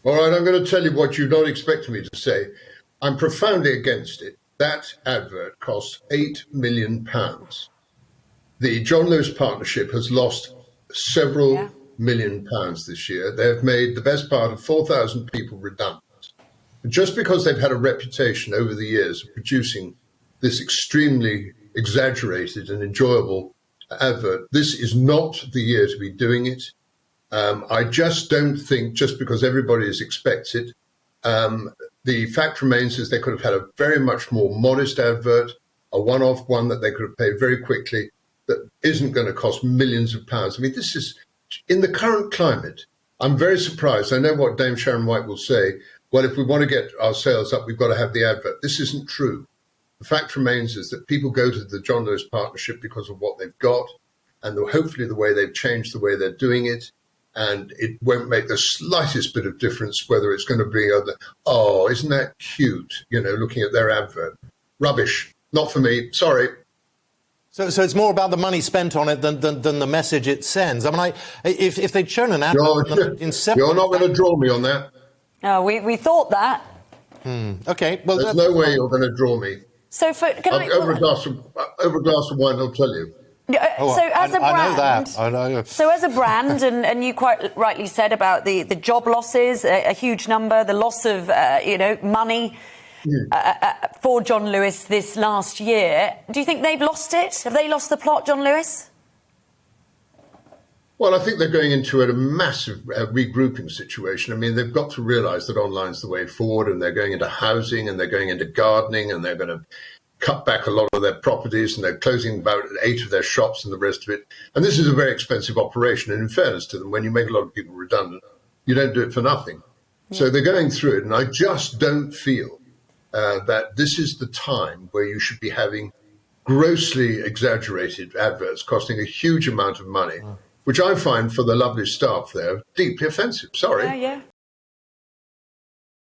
All right, I'm going to tell you what you're not expecting me to say. I'm profoundly against it. That advert costs £8 million. The John Lewis partnership has lost several £1 million this year. They have made the best part of 4,000 people redundant. And just because they've had a reputation over the years of producing this extremely exaggerated and enjoyable advert, this is not the year to be doing it. I just don't think, just because everybody expects it, the fact remains is they could have had a very much more modest advert, a one-off one that they could have paid very quickly, that isn't going to cost millions of pounds. I mean, this is, in the current climate, I'm very surprised. I know what Dame Sharon White will say, well, if we want to get our sales up, we've got to have the advert. This isn't true. The fact remains is that people go to the John Lewis partnership because of what they've got, and hopefully the way they've changed the way they're doing it. And it won't make the slightest bit of difference whether it's going to be, oh, isn't that cute, looking at their advert. Rubbish. Not for me. Sorry. So it's more about the money spent on it than the message it sends. I mean, if they'd shown an advert you're not going to draw me on that. Oh, we thought that. OK. Well, there's no way you're going to draw me. So over a glass of wine, I'll tell you. So as a brand, I know that. I know. So as a brand, and you quite rightly said about the job losses, a huge number, the loss of money for John Lewis this last year. Do you think they've lost it? Have they lost the plot, John Lewis? Well, I think they're going into a massive regrouping situation. I mean, they've got to realise that online's the way forward, and they're going into housing, and they're going into gardening, and they're going to cut back a lot of their properties, and they're closing about 8 of their shops and the rest of it. And this is a very expensive operation. And in fairness to them, when you make a lot of people redundant, you don't do it for nothing. Yeah. So they're going through it. And I just don't feel that this is the time where you should be having grossly exaggerated adverts costing a huge amount of money, which I find for the lovely staff there deeply offensive. Sorry. Yeah.